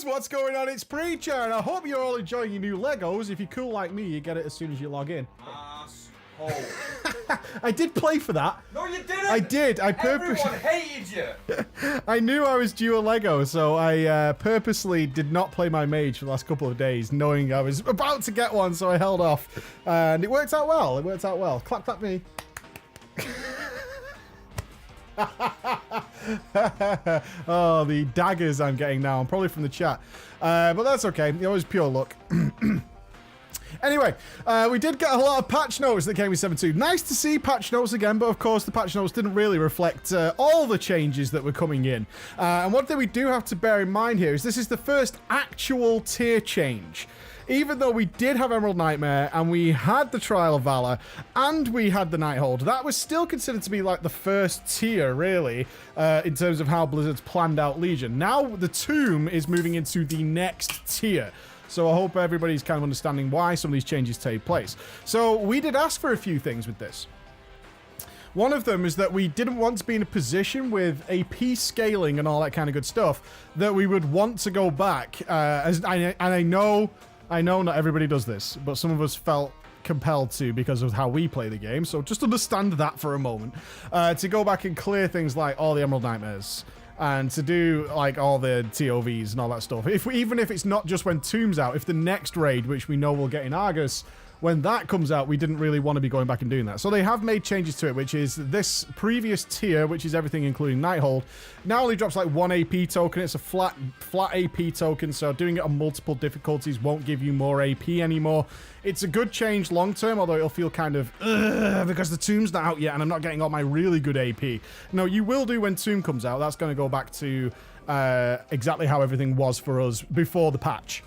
what's going on? It's Preacher, and I hope you're all enjoying your new Legos. If you're cool like me, you get it as soon as you log in. Asshole. I did play for that. No, you didn't. I did. Everyone hated you. I knew I was due a Lego, so I purposely did not play my mage for the last couple of days, knowing I was about to get one, so I held off. And it worked out well. It worked out well. Clap, clap me. Oh, the daggers I'm getting now. I'm probably from the chat. But that's okay. It was pure luck. Anyway, we did get a lot of patch notes that came with 7.2. Nice to see patch notes again, but of course the patch notes didn't really reflect all the changes that were coming in. And one thing we do have to bear in mind here is this is the first actual tier change. Even though we did have Emerald Nightmare, and we had the Trial of Valor, and we had the Nighthold, that was still considered to be like the first tier, really, in terms of how Blizzard's planned out Legion. Now the Tomb is moving into the next tier. So I hope everybody's kind of understanding why some of these changes take place. So we did ask for a few things with this. One of them is that we didn't want to be in a position with AP scaling and all that kind of good stuff that we would want to go back. I know not everybody does this, but some of us felt compelled to because of how we play the game. So just understand that for a moment. To go back and clear things like all the Emerald Nightmares. And to do, like, all the TOVs and all that stuff. Even if it's not just when Tomb's out, if the next raid, which we know we'll get in Argus, when that comes out, we didn't really want to be going back and doing that. So they have made changes to it, which is this previous tier, which is everything including Nighthold, now only drops like 1 AP token. It's a flat AP token, so doing it on multiple difficulties won't give you more AP anymore. It's a good change long term, although it'll feel kind of, because the Tomb's not out yet and I'm not getting all my really good AP. No, you will do when Tomb comes out. That's going to go back to exactly how everything was for us before the patch.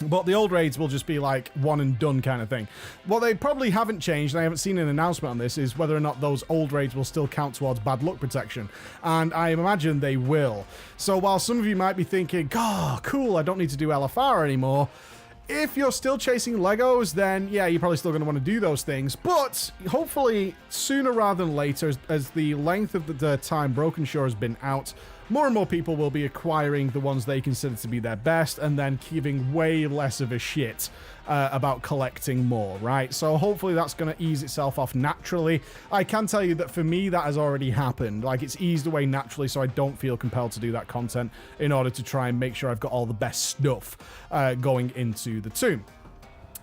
But the old raids will just be like one and done kind of thing. What they probably haven't changed, and I haven't seen an announcement on this, is whether or not those old raids will still count towards bad luck protection. And I imagine they will. So while some of you might be thinking, oh, cool, I don't need to do LFR anymore. If you're still chasing Legos, then yeah, you're probably still going to want to do those things. But hopefully sooner rather than later, as the length of the time Broken Shore has been out, more and more people will be acquiring the ones they consider to be their best and then giving way less of a shit about collecting more, right? So hopefully that's going to ease itself off naturally. I can tell you that for me, that has already happened. Like, it's eased away naturally, so I don't feel compelled to do that content in order to try and make sure I've got all the best stuff going into the Tomb.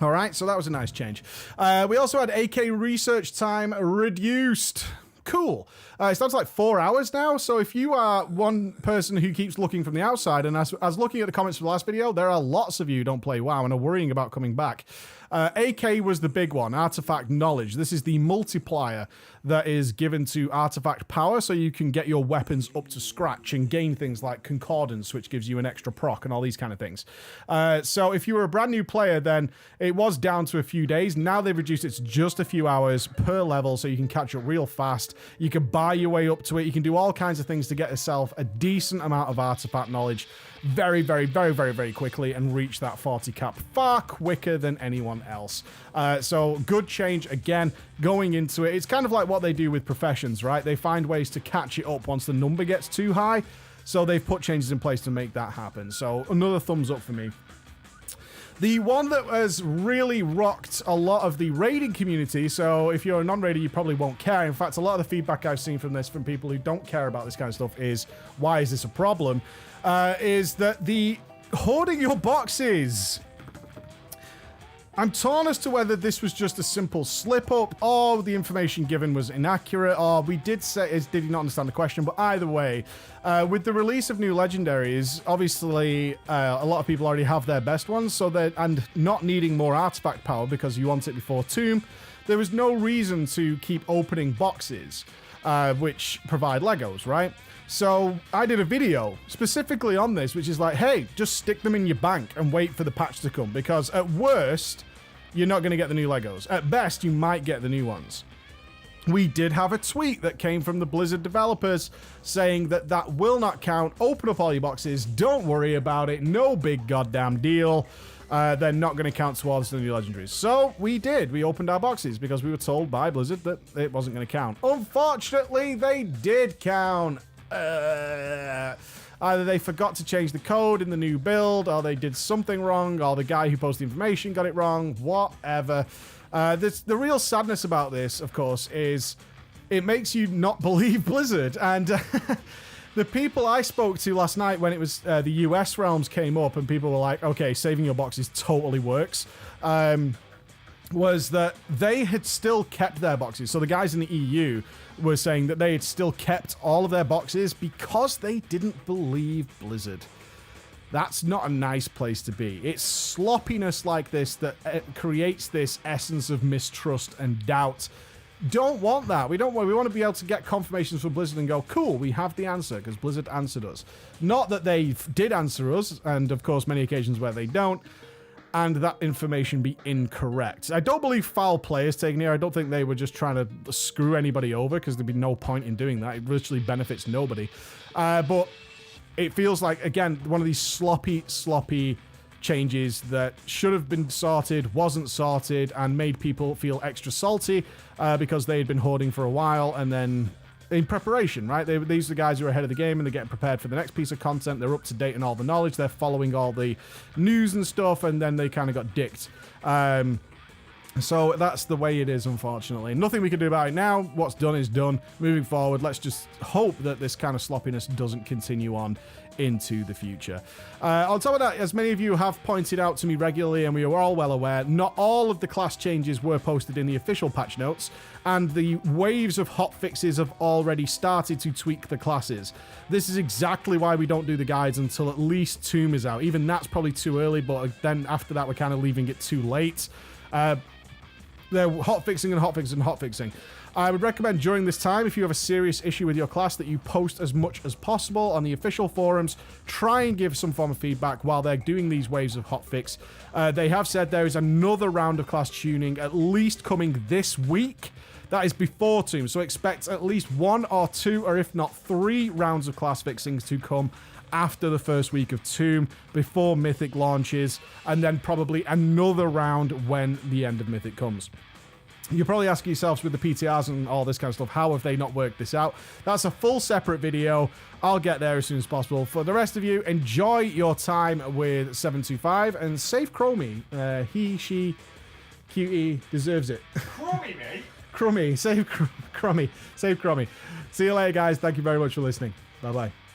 All right, so that was a nice change. We also had AK research time reduced. Cool. It's down to like 4 hours now, so if you are one person who keeps looking from the outside, and as looking at the comments from the last video, there are lots of you who don't play WoW and are worrying about coming back. AK was the big one, Artifact Knowledge. This is the multiplier that is given to Artifact Power, so you can get your weapons up to scratch and gain things like Concordance, which gives you an extra proc and all these kind of things. So if you were a brand new player, then it was down to a few days. Now they've reduced it to just a few hours per level, so you can catch up real fast. You can buy your way up to it. You can do all kinds of things to get yourself a decent amount of Artifact Knowledge very, very, very, very, very quickly and reach that 40 cap far quicker than anyone else. So good change again going into it. It's kind of like what they do with professions, right? They find ways to catch it up once the number gets too high. So they've put changes in place to make that happen. So another thumbs up for me. The one that has really rocked a lot of the raiding community, so if you're a non-raider, you probably won't care. In fact, a lot of the feedback I've seen from this, from people who don't care about this kind of stuff, is, why is this a problem? Is that the hoarding your boxes. I'm torn as to whether this was just a simple slip-up, or the information given was inaccurate, or we did say, did he not understand the question? But either way, with the release of new legendaries, obviously a lot of people already have their best ones, so and not needing more artifact power because you want it before Tomb, there was no reason to keep opening boxes, which provide Legos, right? So I did a video specifically on this, which is like, hey, just stick them in your bank and wait for the patch to come, because at worst, you're not going to get the new Legos. At best, you might get the new ones. We did have a tweet that came from the Blizzard developers saying that that will not count. Open up all your boxes. Don't worry about it. No big goddamn deal. They're not going to count towards the new legendaries. So we did. We opened our boxes because we were told by Blizzard that it wasn't going to count. Unfortunately, they did count. Either they forgot to change the code in the new build, or they did something wrong, or the guy who posted the information got it wrong, whatever. The real sadness about this, of course, is it makes you not believe Blizzard. And the people I spoke to last night when it was the US realms came up and people were like, okay, saving your boxes totally works, was that they had still kept their boxes. So the guys in the EU were saying that they had still kept all of their boxes because they didn't believe Blizzard. That's not a nice place to be. It's sloppiness like this that creates this essence of mistrust and doubt. Don't want that. We want to be able to get confirmations from Blizzard and go, cool, we have the answer because Blizzard answered us. Not that they did answer us, and of course many occasions where they don't, and that information be incorrect. I don't believe foul play is taken here. I don't think they were just trying to screw anybody over because there'd be no point in doing that. It literally benefits nobody. But it feels like, again, one of these sloppy changes that should have been sorted, wasn't sorted, and made people feel extra salty because they had been hoarding for a while, and then in preparation, right? These are the guys who are ahead of the game and they're getting prepared for the next piece of content. They're up to date on all the knowledge. They're following all the news and stuff, and then they kind of got dicked. So that's the way it is, unfortunately. Nothing we can do about it now. What's done is done. Moving forward, let's just hope that this kind of sloppiness doesn't continue on into the future. On top of that, as many of you have pointed out to me regularly, and we are all well aware, not all of the class changes were posted in the official patch notes, and the waves of hotfixes have already started to tweak the classes. This is exactly why we don't do the guides until at least Tomb is out. Even that's probably too early, but then after that, we're kind of leaving it too late. They're hotfixing and hotfixing and hotfixing. I would recommend during this time, if you have a serious issue with your class, that you post as much as possible on the official forums. Try and give some form of feedback while they're doing these waves of hotfix. They have said there is another round of class tuning at least coming this week. That is before Tomb, so expect at least 1 or 2, or if not 3 rounds of class fixings to come after the first week of Tomb, before Mythic launches, and then probably another round when the end of Mythic comes. You're probably asking yourselves with the PTRs and all this kind of stuff, how have they not worked this out? That's a full separate video. I'll get there as soon as possible. For the rest of you, enjoy your time with 725 and save Chromie. He, she, QE deserves it. Crummy, mate. Crummy, save Crummy. Save Crummy. See you later, guys. Thank you very much for listening. Bye-bye.